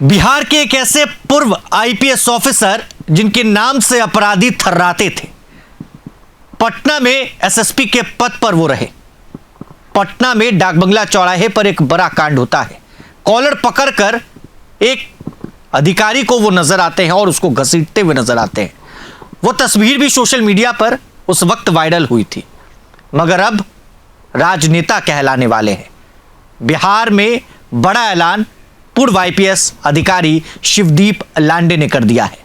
बिहार के एक ऐसे पूर्व आईपीएस ऑफिसर जिनके नाम से अपराधी थर्राते थे, पटना में एसएसपी के पद पर वो रहे। पटना में डाकबंगला चौराहे पर एक बड़ा कांड होता है। कॉलर पकड़कर एक अधिकारी को वो नजर आते हैं और उसको घसीटते हुए नजर आते हैं। वो तस्वीर भी सोशल मीडिया पर उस वक्त वायरल हुई थी, मगर अब राजनेता कहलाने वाले हैं। बिहार में बड़ा ऐलान पूर्व आईपीएस अधिकारी शिवदीप लांडे ने कर दिया है।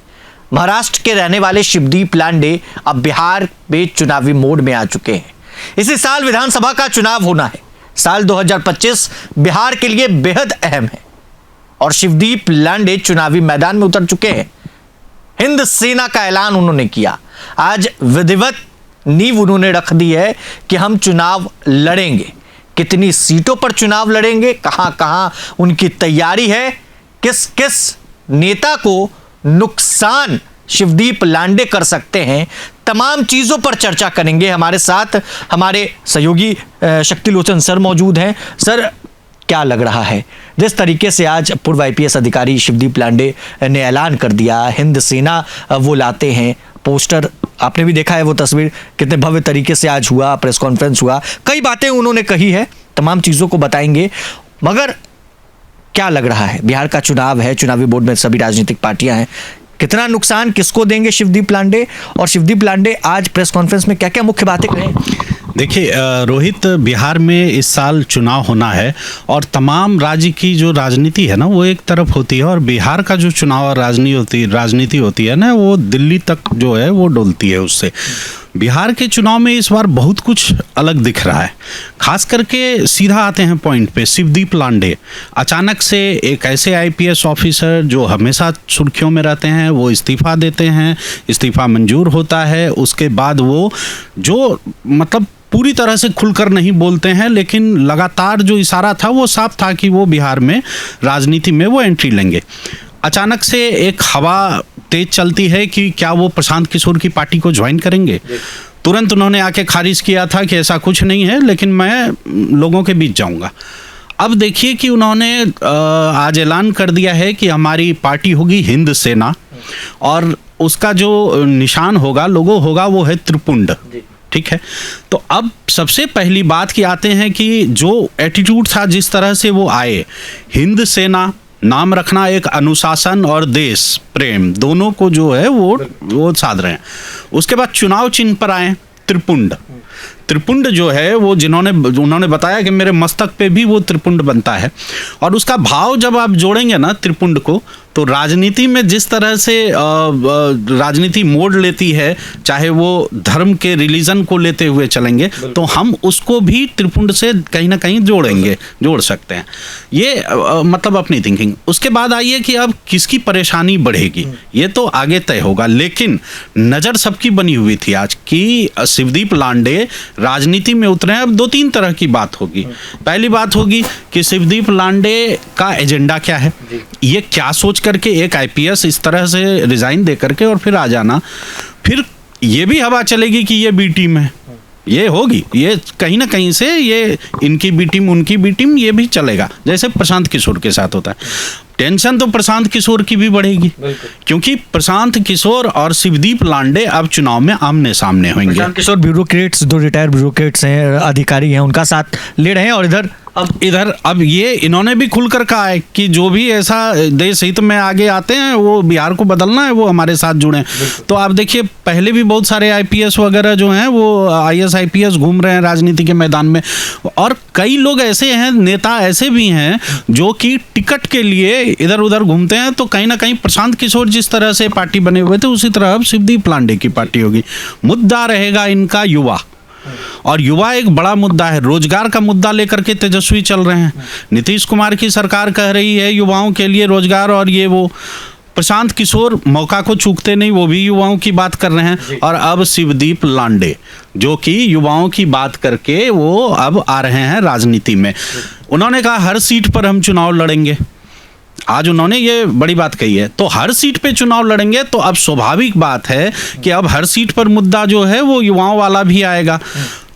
महाराष्ट्र के रहने वाले शिवदीप लांडे अब बिहार में चुनावी मोड में आ चुके हैं। इसी साल विधानसभा का चुनाव होना है। साल 2025 बिहार के लिए बेहद अहम है और शिवदीप लांडे चुनावी मैदान में उतर चुके हैं। हिंद सेना का ऐलान उन्होंने किया। आज विधिवत नींव उन्होंने रख दी है कि हम चुनाव लड़ेंगे। कितनी सीटों पर चुनाव लड़ेंगे, कहां कहां उनकी तैयारी है, किस किस नेता को नुकसान शिवदीप लांडे कर सकते हैं, तमाम चीजों पर चर्चा करेंगे। हमारे साथ हमारे सहयोगी शक्तिलोचन सर मौजूद हैं। सर, क्या लग रहा है जिस तरीके से आज पूर्व आईपीएस अधिकारी शिवदीप लांडे ने ऐलान कर दिया, हिंद सेना वो लाते हैं, पोस्टर आपने भी देखा है, वो तस्वीर कितने भव्य तरीके से आज हुआ, प्रेस कॉन्फ्रेंस हुआ, कई बातें उन्होंने कही है, तमाम चीजों को बताएंगे। मगर क्या लग रहा है, बिहार का चुनाव है, चुनावी बोर्ड में सभी राजनीतिक पार्टियां हैं, कितना नुकसान किसको देंगे शिवदीप लांडे? और शिवदीप लांडे आज प्रेस कॉन्फ्रेंस में क्या क्या मुख्य बातें कहें? देखिए रोहित, बिहार में इस साल चुनाव होना है और तमाम राज्य की जो राजनीति है ना वो एक तरफ होती है, और बिहार का जो चुनाव और राजनीति होती है ना वो दिल्ली तक जो है वो डोलती है उससे। बिहार के चुनाव में इस बार बहुत कुछ अलग दिख रहा है। खास करके सीधा आते हैं पॉइंट पे, शिवदीप लांडे अचानक से एक ऐसे आईपीएस ऑफिसर जो हमेशा सुर्खियों में रहते हैं वो इस्तीफा देते हैं, इस्तीफा मंजूर होता है, उसके बाद वो जो मतलब पूरी तरह से खुलकर नहीं बोलते हैं, लेकिन लगातार जो इशारा था वो साफ था कि वो बिहार में राजनीति में वो एंट्री लेंगे। अचानक से एक हवा तेज चलती है कि क्या वो प्रशांत किशोर की पार्टी को ज्वाइन करेंगे। तुरंत उन्होंने आके खारिज किया था कि ऐसा कुछ नहीं है, लेकिन मैं लोगों के बीच जाऊंगा। अब देखिए कि उन्होंने आज ऐलान कर दिया है कि हमारी पार्टी होगी हिंद सेना, और उसका जो निशान होगा, लोगो होगा, वो है त्रिपुंड। ठीक है, तो अब सबसे पहली बात की आते हैं कि जो एटीट्यूड था, जिस तरह से वो आए, हिंद सेना नाम रखना एक अनुशासन और देश प्रेम दोनों को जो है वो साध रहे हैं। उसके बाद चुनाव चिन्ह पर आए त्रिपुंड। त्रिपुंड जो है वो उन्होंने बताया कि मेरे मस्तक पे भी वो त्रिपुंड बनता है, और उसका भाव जब आप जोड़ेंगे ना त्रिपुंड को, तो राजनीति में जिस तरह से राजनीति मोड़ लेती है, चाहे वो धर्म के रिलीजन को लेते हुए चलेंगे, तो हम उसको भी त्रिपुंड से कहीं ना कहीं जोड़ सकते हैं। ये मतलब अपनी थिंकिंग। उसके बाद आइए कि अब किसकी परेशानी बढ़ेगी, ये तो आगे तय होगा, लेकिन नज़र सबकी बनी हुई थी आज कि शिवदीप लांडे राजनीति में उतरे हैं। अब दो तीन तरह की बात होगी। पहली बात होगी कि शिवदीप लांडे का एजेंडा क्या है, ये क्या सोच करके एक आईपीएस इस तरह से रिजाइन दे करके और फिर आ जाना। फिर ये भी हवा चलेगी कि ये बी टीम है, ये होगी, ये कहीं ना कहीं से ये इनकी बी टीम उनकी बी टीम, ये भी चलेगा, जैसे प्रशांत किशोर के साथ होता है। टेंशन तो प्रशांत किशोर की भी बढ़ेगी, क्योंकि प्रशांत किशोर और शिवदीप लांडे अब चुनाव में आमने सामने होंगे। प्रशांत किशोर ब्यूरोक्रेट्स, जो रिटायर्ड ब्यूरोक्रेट्स हैं, अधिकारी हैं, उनका साथ ले रहे हैं, और इधर अब ये इन्होंने भी खुलकर कहा है कि जो भी ऐसा देश हित में आगे आते हैं वो बिहार को बदलना है, वो हमारे साथ जुड़े। तो आप देखिए पहले भी बहुत सारे आईपीएस वगैरह जो हैं वो आईएएस आईपीएस घूम रहे हैं राजनीति के मैदान में, और कई लोग ऐसे हैं, नेता ऐसे भी हैं जो कि टिकट के लिए इधर उधर घूमते हैं। तो कहीं ना कहीं प्रशांत किशोर जिस तरह से पार्टी बने हुए थे, उसी तरह अब शिवदीप लांडे की पार्टी होगी। मुद्दा रहेगा इनका युवा, और युवा एक बड़ा मुद्दा है। रोजगार का मुद्दा लेकर के तेजस्वी चल रहे हैं। नीतीश कुमार की सरकार कह रही है युवाओं के लिए रोजगार, और ये वो प्रशांत किशोर मौका को चूकते नहीं, वो भी युवाओं की बात कर रहे हैं। और अब शिवदीप लांडे जो कि युवाओं की बात करके वो अब आ रहे हैं राजनीति में। उन्होंने कहा हर सीट पर हम चुनाव लड़ेंगे, आज उन्होंने ये बड़ी बात कही है। तो हर सीट पे चुनाव लड़ेंगे, तो अब स्वाभाविक बात है कि अब हर सीट पर मुद्दा जो है वो युवाओं वाला भी आएगा।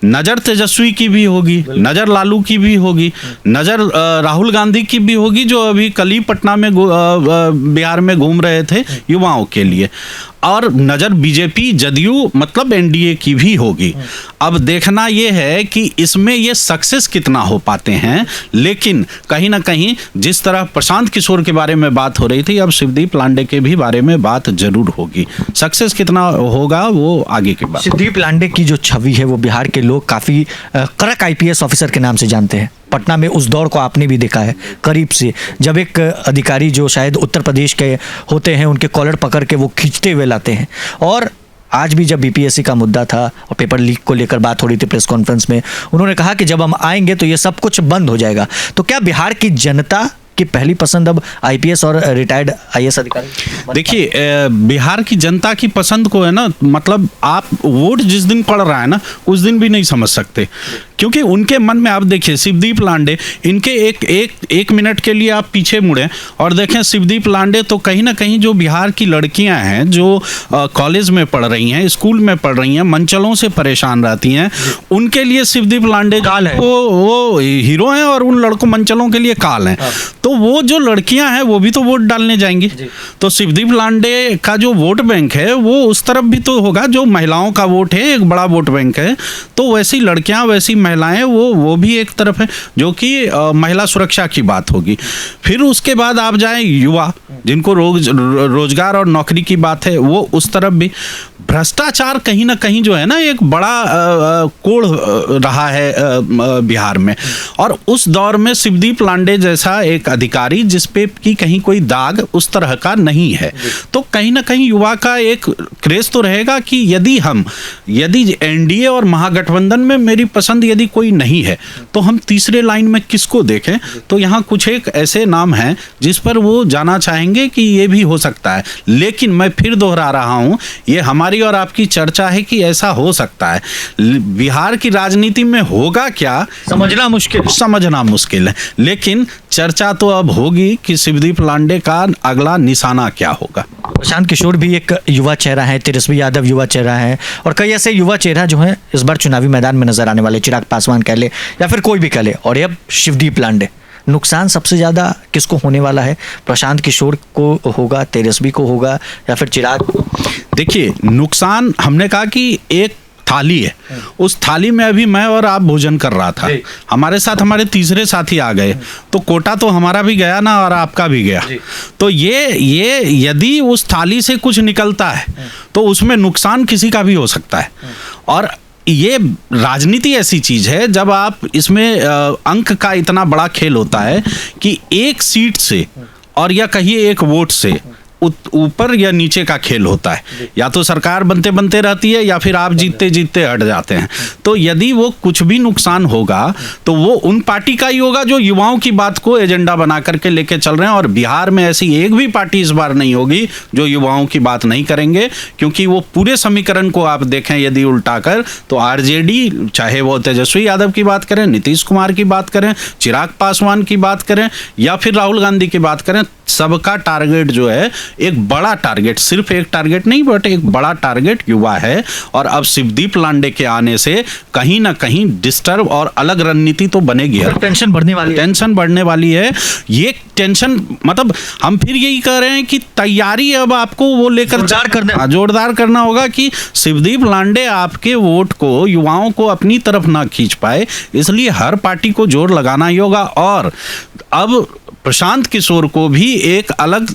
नजर तेजस्वी की भी होगी, नजर लालू की भी होगी, नजर राहुल गांधी की भी होगी, जो अभी कल ही पटना में बिहार में घूम रहे थे युवाओं के लिए, और नजर बीजेपी जदयू मतलब एनडीए की भी होगी। अब देखना यह है कि इसमें ये सक्सेस कितना हो पाते हैं। लेकिन कहीं ना कहीं जिस तरह प्रशांत किशोर के बारे में बात हो रही थी, अब शिवदीप लांडे के भी बारे में बात जरूर होगी। सक्सेस कितना होगा वो आगे की बात। शिवदीप लांडे की जो छवि है वो बिहार के लोग काफी कड़क आईपीएस ऑफिसर के नाम से जानते हैं। पटना में उस दौर को आपने भी देखा है करीब से, जब एक अधिकारी जो शायद उत्तर प्रदेश के होते हैं उनके कॉलर पकड़ के वो खींचते हुए लाते हैं। और आज भी जब बीपीएससी का मुद्दा था और पेपर लीक को लेकर बात हो रही थी प्रेस कॉन्फ्रेंस में, उन्होंने कहा कि जब हम आएंगे तो ये सब कुछ बंद हो जाएगा। तो क्या बिहार की जनता की पहली पसंद अब आईपीएस और रिटायर्ड आईएएस अधिकारी? देखिए, बिहार की जनता की पसंद को है ना, मतलब आप वोट जिस दिन पड़ रहा है ना उस दिन भी नहीं समझ सकते, क्योंकि उनके मन में आप देखिए शिवदीप लांडे, इनके एक मिनट के लिए आप पीछे मुड़ें और देखें शिवदीप लांडे तो कहीं ना कहीं जो बिहार की लड़कियां हैं जो कॉलेज में पढ़ रही हैं, स्कूल में पढ़ रही हैं, मंचलों से परेशान रहती हैं, उनके लिए शिवदीप लांडे काल है। वो हीरो हैं और उन लड़कों मंचलों के लिए काल हैं। तो वो जो लड़कियां हैं वो भी तो वोट डालने जाएंगी। तो शिवदीप लांडे का जो वोट बैंक है वो उस तरफ भी तो होगा, जो महिलाओं का वोट है एक बड़ा वोट बैंक है, तो वैसी लड़कियां वैसी महिलाएं वो भी एक तरफ है, जो कि महिला सुरक्षा की बात होगी। फिर उसके बाद आप जाएं युवा, जिनको रोजगार और नौकरी की बात है, वो उस तरफ भी। भ्रष्टाचार कहीं ना कहीं जो है ना एक बड़ा कोड़ रहा है बिहार में, और उस दौर में शिवदीप लांडे जैसा एक अधिकारी जिस पे की कहीं कोई दाग उस तरह का नहीं है, तो कहीं ना कहीं युवा का एक क्रेज तो रहेगा कि यदि एनडीए और महागठबंधन में मेरी पसंद यदि कोई नहीं है तो हम तीसरे लाइन में किसको देखें। तो यहाँ कुछ एक ऐसे नाम हैं जिस पर वो जाना चाहेंगे कि ये भी हो सकता है। लेकिन मैं फिर दोहरा रहा हूँ, ये हमारी और आपकी चर्चा है कि ऐसा हो सकता है। बिहार की राजनीति में होगा क्या समझना मुश्किल है, लेकिन चर्चा तो अब होगी कि शिवदीप लांडे का अगला निशाना क्या होगा। प्रशांत किशोर भी एक युवा चेहरा है, तेजस्वी यादव युवा चेहरा है, और कई ऐसे युवा चेहरा जो हैं इस बार चुनावी मैदान में नजर आने वाले, चिराग पासवान कह ले या फिर कोई भी कह ले, और अब शिवदीप लांडे। नुकसान सबसे ज्यादा किसको होने वाला है? प्रशांत किशोर को होगा, तेजस्वी को होगा, या फिर चिराग? देखिए, नुकसान हमने कहा कि एक थाली है, उस थाली में अभी मैं और आप भोजन कर रहा था, हमारे साथ हमारे तीसरे साथी आ गए, तो कोटा तो हमारा भी गया ना और आपका भी गया। तो ये यदि उस थाली से कुछ निकलता है तो उसमें नुकसान किसी का भी हो सकता है। और ये राजनीति ऐसी चीज है जब आप इसमें अंक का इतना बड़ा खेल होता है कि एक सीट से और या कहिए एक वोट से ऊपर या नीचे का खेल होता है। या तो सरकार बनते बनते रहती है या फिर आप जीतते जीतते हट जाते हैं। तो यदि वो कुछ भी नुकसान होगा तो वो उन पार्टी का ही होगा जो युवाओं की बात को एजेंडा बना करके लेके चल रहे हैं। और बिहार में ऐसी एक भी पार्टी इस बार नहीं होगी जो युवाओं की बात नहीं करेंगे, क्योंकि वो पूरे समीकरण को आप देखें यदि उल्टा कर तो आरजेडी, चाहे वो तेजस्वी यादव की बात करें, नीतीश कुमार की बात करें, चिराग पासवान की बात करें या फिर राहुल गांधी की बात करें, सबका टारगेट जो है एक बड़ा टारगेट, सिर्फ एक टारगेट नहीं बट एक बड़ा टारगेट युवा है। और अब शिवदीप लांडे के आने से कहीं ना कहीं डिस्टर्ब और अलग रणनीति तो बनेगी। टेंशन बढ़ने वाली है। ये टेंशन मतलब हम फिर यही कह रहे हैं कि तैयारी अब आपको वो लेकर जोरदार करना होगा कि शिवदीप लांडे आपके वोट को, युवाओं को अपनी तरफ ना खींच पाए, इसलिए हर पार्टी को जोर लगाना ही होगा। और अब प्रशांत किशोर को भी एक अलग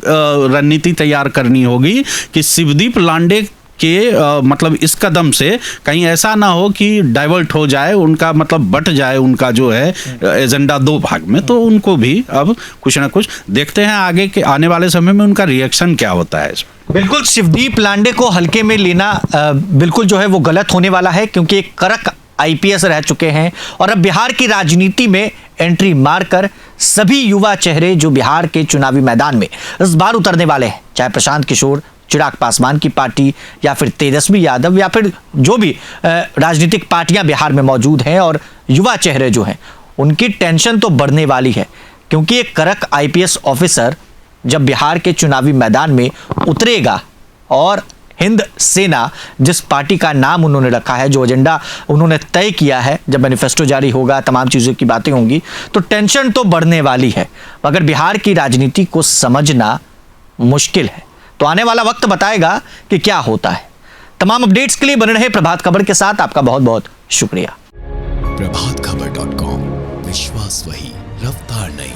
रणनीति तैयार करनी होगी कि शिवदीप लांडे के मतलब इस कदम से कहीं ऐसा ना हो कि डाइवर्ट हो जाए उनका, मतलब बट जाए उनका जो है एजेंडा दो भाग में। तो उनको भी अब कुछ ना कुछ देखते हैं आगे के आने वाले समय में उनका रिएक्शन क्या होता है। बिल्कुल शिवदीप लांडे को हल्के में लेना बिल्कुल जो है वो गलत होने वाला है, क्योंकि एक कड़क आईपीएस रह चुके हैं और अब बिहार की राजनीति में एंट्री मारकर सभी युवा चेहरे जो बिहार के चुनावी मैदान में इस बार उतरने वाले हैं, चाहे प्रशांत किशोर, चिराग पासवान की पार्टी या फिर तेजस्वी यादव या फिर जो भी राजनीतिक पार्टियां बिहार में मौजूद हैं, और युवा चेहरे जो हैं उनकी टेंशन तो बढ़ने वाली है, क्योंकि एक कड़क आईपीएस ऑफिसर जब बिहार के चुनावी मैदान में उतरेगा और हिंद सेना जिस पार्टी का नाम उन्होंने रखा है, जो एजेंडा उन्होंने तय किया है, जब मैनिफेस्टो जारी होगा, तमाम चीज़ों की बातें होंगी, तो टेंशन तो बढ़ने वाली है, मगर बिहार की राजनीति को समझना मुश्किल है। तो आने वाला वक्त बताएगा कि क्या होता है। तमाम अपडेट्स के लिए बने रहे प्रभात खबर के साथ। आपका बहुत बहुत शुक्रिया। प्रभातखबर.com, विश्वास वही, रफ्तार नहीं।